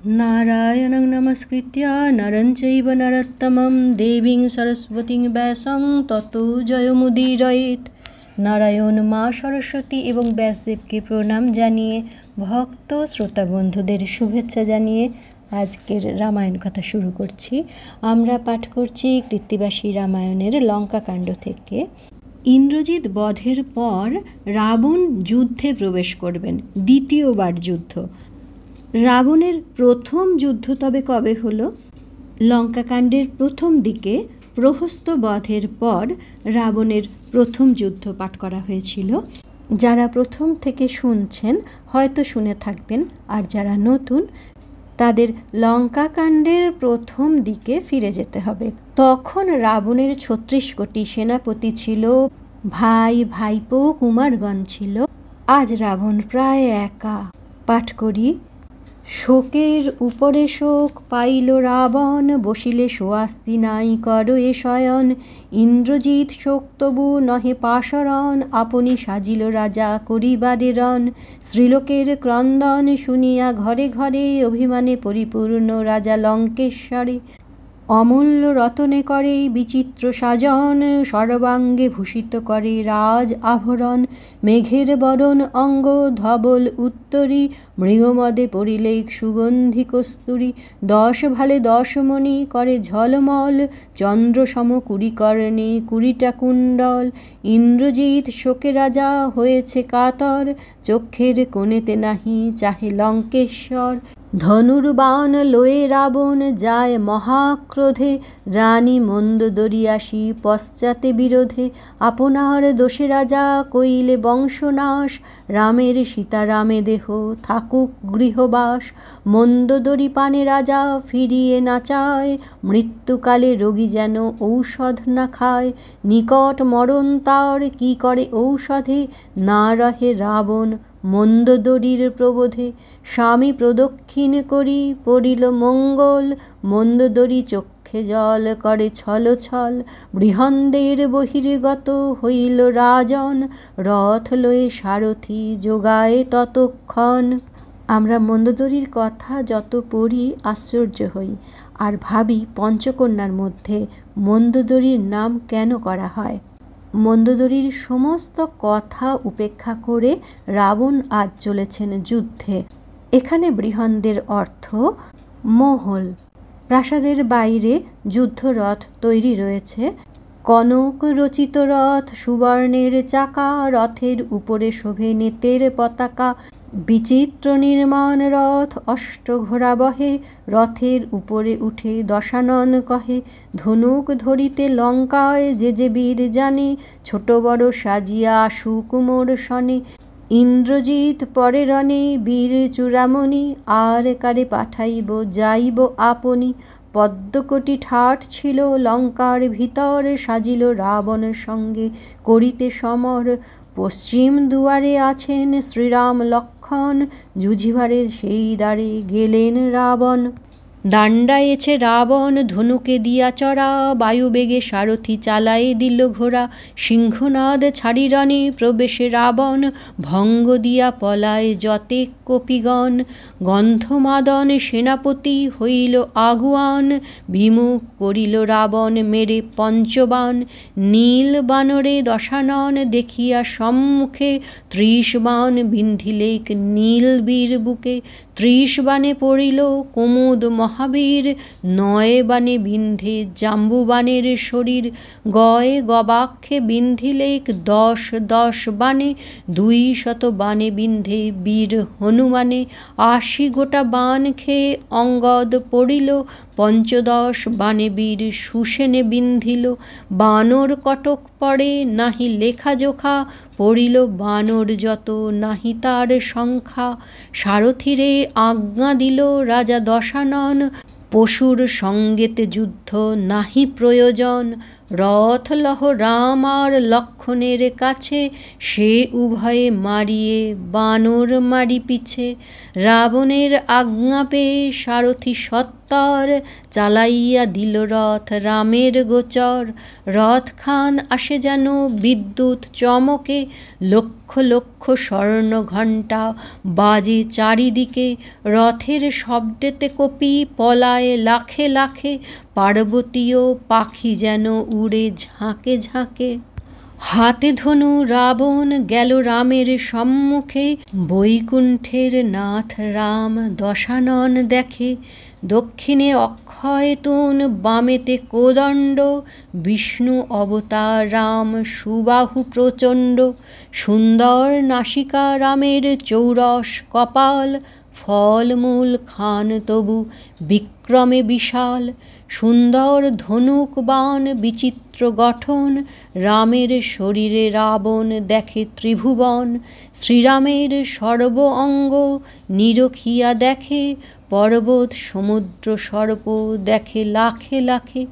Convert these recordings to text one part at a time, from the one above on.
नारायणं नमस्कृत्य नरं चैव नरोत्तमं देवीं सरस्वतीं व्यासं ततो जयमुदीरयेत्। नारायण मा सरस्वती এবং ব্যাসদেবকে প্রণাম জানিয়ে ভক্ত শ্রোতা বন্ধুদের শুভেচ্ছা জানিয়ে আজকের রামায়ণ কথা শুরু করছি। আমরা পাঠ করছি কৃত্তিবাসী রামায়ণের লঙ্কাকাণ্ড থেকে। ইন্দ্রজিৎ বধের পর রাবণ যুদ্ধে প্রবেশ করবেন, দ্বিতীয়বার যুদ্ধ। রাবণের প্রথম যুদ্ধ তবে কবে হলো? লঙ্কাকাণ্ডের প্রথম দিকে প্রহস্ত বধের পর রাবণের প্রথম যুদ্ধ পাঠ করা হয়েছিল। যারা প্রথম থেকে শুনছেন হয়তো শুনে থাকবেন, আর যারা নতুন তাদের লঙ্কাকাণ্ডের প্রথম দিকে ফিরে যেতে হবে। তখন রাবণের ৩৬ কোটি সেনাপতি ছিল, ভাই ভাইপো কুমারগণ ছিল। আজ রাবণ প্রায় একা। পাঠ করি। শোকের উপরে শোক পাইল রাবণ, বসিলে সোয়াস্তি নাই করো এ শয়ন। ইন্দ্রজিৎ শোক তবু নহে পাশরণ, আপনি সাজিল রাজা করিবারে রণ। শ্রীলোকের ক্রন্দন শুনিয়া ঘরে ঘরে, অভিমানে পরিপূর্ণ রাজা লঙ্কেশ্বরে। অমূল্য রতনে করে বিচিত্র সাজন, সর্বাঙ্গে ভূষিত করে রাজ আভরণ। মেঘের বরণ অঙ্গ ধবল উত্তরী, মৃগমদে পরিলেখ সুগন্ধি কস্তুরী। 10 ভালে 10 মণি করে ঝলমল, চন্দ্র সম 20 কর্ণে 20টা কুণ্ডল। ইন্দ্রজিৎ শোকে রাজা হয়েছে কাতর, চক্ষের কোণেতে নাহি চাহে লঙ্কেশ্বর। ধনুর্বাণ লয়ে রাবণ যায় মহাক্রোধে, রানী মন্দোদরী আসি পশ্চাতে বিরোধে। আপনার দোষে রাজা কইলে বংশনাশ, রামের সীতারামে দেহ থাকুক গৃহবাস। মন্দোদরী পানে রাজা ফিরিয়ে না চায়, মৃত্যুকালে রোগী যেন ঔষধ না খায়। নিকট মরণ তার কি করে ঔষধে, না রহে রাবণ মন্দোদরীর প্রবোধে। স্বামী প্রদক্ষিণ করি পড়িল মঙ্গল, মন্দোদরী চক্ষে জল করে ছল ছল। বৃহন্দের বহির্গত হইল রাজন, রথ লয়ে সারথি যোগায় ততক্ষণ। আমরা মন্দোদরীর কথা যত পড়ি আশ্চর্য হই, আর ভাবি পঞ্চকন্যার মধ্যে মন্দোদরীর নাম কেন করা হয়। মন্দোদরীর সমস্ত কথা উপেক্ষা করে রাবণ আজ চলেছেন যুদ্ধে। এখানে বৃহন্দের অর্থ মহল। প্রাসাদের বাইরে যুদ্ধরথ তৈরি রয়েছে। কনক রচিত রথ, সুবর্ণের চাকা, রথের উপরে শোভে নেতের পতাকা। বিচিত্র নির্মাণ রথ, অষ্টঘোড়া বহে, রথের উপরে উঠে দশানন কহে। ধনুক ধরিতে লঙ্কায় যে যে বীর জানে, ছোট বড় সাজিয়া আসু কুমোর শনে। ইন্দ্রজিৎ পরে রণে বীর চূড়ামণি, আর কারে পাঠাইব যাইব আপনি। পদ্মকোটি ঠাট ছিল লঙ্কার ভিতর, সাজিল রাবণ সঙ্গে করিতে সমর। পশ্চিম দুয়ারে আছেন শ্রীরাম লক্ষণ, যুঝিবারে সেই দ্বারে গেলেন রাবণ। দাণ্ডায়েছে রাবণ ধনুকে দিয়া চড়া, বায়ুবেগে সারথি চালায় দিল ঘোড়া। সিংহনাদ ছাড়ি রণে প্রবেশে রাবণ, ভঙ্গ দিয়া পলায় যতে কপিগণ। গন্ধমাদন সেনাপতি হইল আগুয়ান, বিমুখ করিল রাবণ মেরে পঞ্চবাণ। নীল বানরে দশানন দেখিয়া সম্মুখে, 30 বাণ বিন্ধিলেক নীল বীর বুকে। 30 বাণে পড়িল কুমুদ মহাবীর, 9 বাণে বিন্ধে জাম্বুবাণের শরীর। গয়ে গবাক্ষে বিন্ধিলেক 10 বাণে, 200 বাণে বিন্ধে বীর হনুমানে। 80 গোটা বাণ খেয়ে অঙ্গদ পড়িল, 15 বাণে বীর সুসেনে বিন্ধিল। বানর কটক পড়ে নাহি লেখা জোখা, পড়িল বানর যত নাহি তার সংখ্যা। সারথিরে আজ্ঞা দিল রাজা দশানন, পশুর সঙ্গেতে যুদ্ধ নাহি প্রয়োজন। রথ লহ রাম আর লক্ষণের কাছে, সে উভয়ে মারিয়ে বানর মারি পিছে। রাবণের আজ্ঞা পেয়ে সারথি সত্তর, চালাইয়া দিল রথ রামের গোচর। রথখান আসে যেন বিদ্যুৎ চমকে, লক্ষ লক্ষ স্বর্ণ ঘণ্টা বাজে চারিদিকে। রথের শব্দেতে কপি পলায় লাখে লাখে, পার্বতীয় পাখি যেন উড়ে ঝাঁকে ঝাঁকে। হাতে ধনু রাবণ গেল রামের সম্মুখে, বৈকুণ্ঠের নাথ রাম দশানন দেখে। দক্ষিণে অক্ষয় তূণ, বামেতে কোদণ্ড, বিষ্ণু অবতার রাম সুবাহু প্রচণ্ড। সুন্দর নাসিকা রামের চৌরস কপাল, ফলমূল খান তবু বিক্রমে বিশাল। সুন্দর ধনুক বাণ বিচিত্র গঠন, রামের শরীরে রাবণ দেখে ত্রিভুবন। শ্রীরামের সর্ব অঙ্গ নিরখিয়া দেখে, পর্বত সমুদ্র সর্প দেখে লাখে লাখে।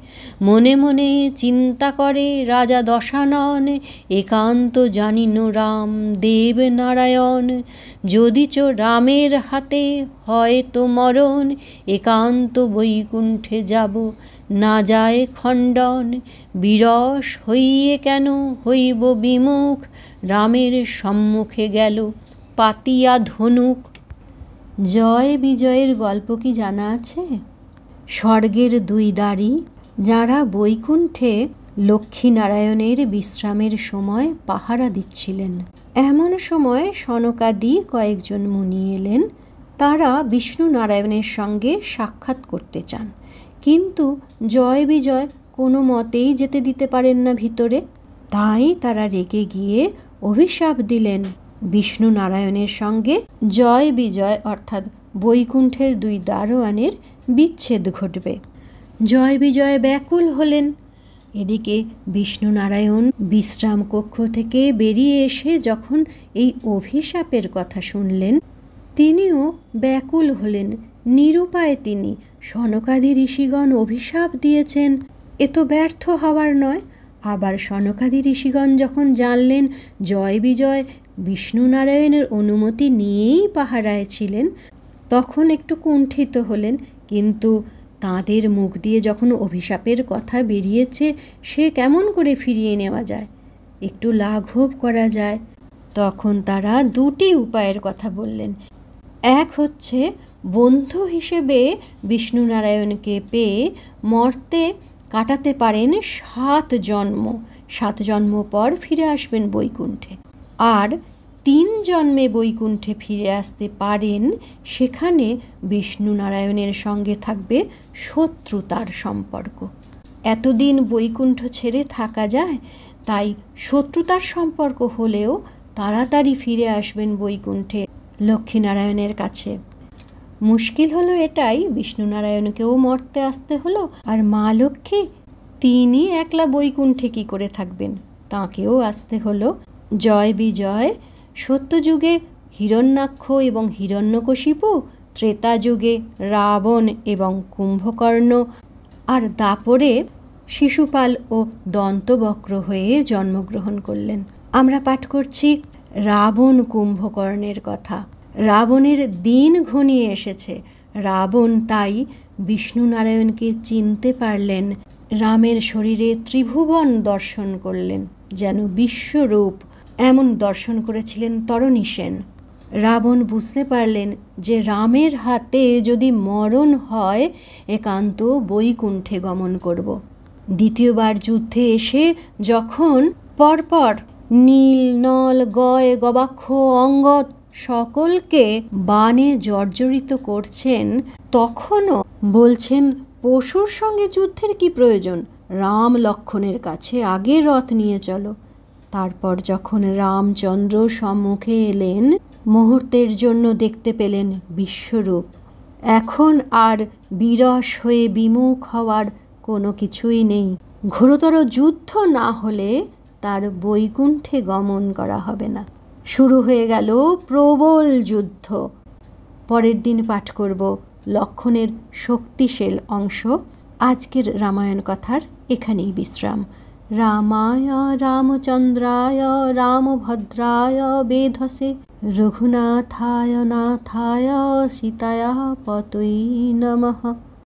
মনে মনে চিন্তা করে রাজা দশানন, একান্ত জানিন রাম দেব নারায়ণ। যদিচ রামের হাতে হয় তো মরণ, একান্ত বৈকুণ্ঠে যাব না যায় খণ্ডন। বিরস হইয়ে কেন হইব বিমুখ, রামের সম্মুখে গেল পাতিয়া ধনুক। জয় বিজয়ের গল্প কি জানা আছে? স্বর্গের দুই দ্বারী যারা বৈকুণ্ঠে লক্ষ্মীনারায়ণের বিশ্রামের সময় পাহারা দিচ্ছিলেন, এমন সময় সনকাদি কয়েকজন মুনি এলেন। তারা বিষ্ণু নারায়ণের সঙ্গে সাক্ষাৎ করতে চান, কিন্তু জয় বিজয় কোনো মতেই যেতে দিতে পারেন না ভিতরে। তাই তারা রেগে গিয়ে অভিশাপ দিলেন, বিষ্ণু নারায়ণের সঙ্গে জয় বিজয় অর্থাৎ বৈকুণ্ঠের দুই দারোয়ানের বিচ্ছেদ ঘটবে। জয় বিজয় ব্যাকুল হলেন। এদিকে বিষ্ণু নারায়ণ বিশ্রাম কক্ষ থেকে বেরিয়ে এসে যখন এই অভিশাপের কথা শুনলেন, তিনিও ব্যাকুল হলেন। নিরুপায় তিনি। সনকাদি ঋষিগণ অভিশাপ দিয়েছেন, এ তো ব্যর্থ হওয়ার নয়। আবার সনকাদি ঋষিগণ যখন জানলেন জয় বিজয় বিষ্ণু নারায়ণের অনুমতি নিয়েই পাহারায় ছিলেন, তখন একটু কুণ্ঠিত হলেন। কিন্তু তাঁদের মুখ দিয়ে যখন অভিশাপের কথা বেরিয়েছে, সে কেমন করে ফিরিয়ে নেওয়া যায়, একটু লাঘব করা যায়। তখন তারা দুটি উপায়ের কথা বললেন। এক হচ্ছে, বন্ধু হিসেবে বিষ্ণু নারায়ণকে পেয়ে মর্তে কাটাতে পারেন 7 জন্ম, 7 জন্ম পর ফিরে আসবেন বৈকুণ্ঠে। আর 3 জন্মে বৈকুণ্ঠে ফিরে আসতে পারেন, সেখানে বিষ্ণু নারায়ণের সঙ্গে থাকবে শত্রুতার সম্পর্ক। এতদিন বৈকুণ্ঠ ছেড়ে থাকা যায়, তাই শত্রুতার সম্পর্ক হলেও তাড়াতাড়ি ফিরে আসবেন বৈকুণ্ঠে লক্ষ্মীনারায়ণের কাছে। মুশকিল হলো এটাই, বিষ্ণু নারায়ণকেও মর্তে আসতে হলো, আর মা লক্ষ্মী তিনি একলা বৈকুণ্ঠে কী করে থাকবেন, তাঁকেও আসতে হলো। জয় বিজয় সত্যযুগে হিরণ্যাক্ষ এবং হিরণ্যকশিপু, ত্রেতা যুগে রাবণ এবং কুম্ভকর্ণ, আর দাপরে শিশুপাল ও দন্তবক্র হয়ে জন্মগ্রহণ করলেন। আমরা পাঠ করছি রাবণ কুম্ভকর্ণের কথা। রাবণের দিন ঘনিয়ে এসেছে। রাবণ তাই বিষ্ণু নারায়ণকে চিনতে পারলেন। রামের শরীরে ত্রিভুবন দর্শন করলেন, যেন বিশ্বরূপ। এমন দর্শন করেছিলেন তরণী সেন। রাবণ বুঝতে পারলেন যে রামের হাতে যদি মরণ হয়, একান্ত বৈকুণ্ঠে গমন করব। দ্বিতীয়বার যুদ্ধে এসে যখন পরপর নীল, নল, গয়, গবাক্ষ, অঙ্গদ সকলকে বাণে জর্জরিত করছেন, তখনও বলছেন পশুর সঙ্গে যুদ্ধের কি প্রয়োজন, রাম লক্ষণের কাছে আগে রথ নিয়ে চলো। তারপর যখন রামচন্দ্র সম্মুখে এলেন, মুহূর্তের জন্য দেখতে পেলেন বিশ্বরূপ। এখন আর বিরস হয়ে বিমুখ হওয়ার কোনো কিছুই নেই। ঘোরতর যুদ্ধ না হলে তার বৈকুণ্ঠে গমন করা হবে না। শুরু হয়ে গেল প্রবল যুদ্ধ। পরের দিন পাঠ করব লক্ষণের শক্তিশালী অংশ। আজকের রামায়ণ কথার এখানেই বিশ্রাম। रामाय रामचन्द्राय रामभद्राय वेधसे रघुनाथाय नाथाय सीताया पतये नमः।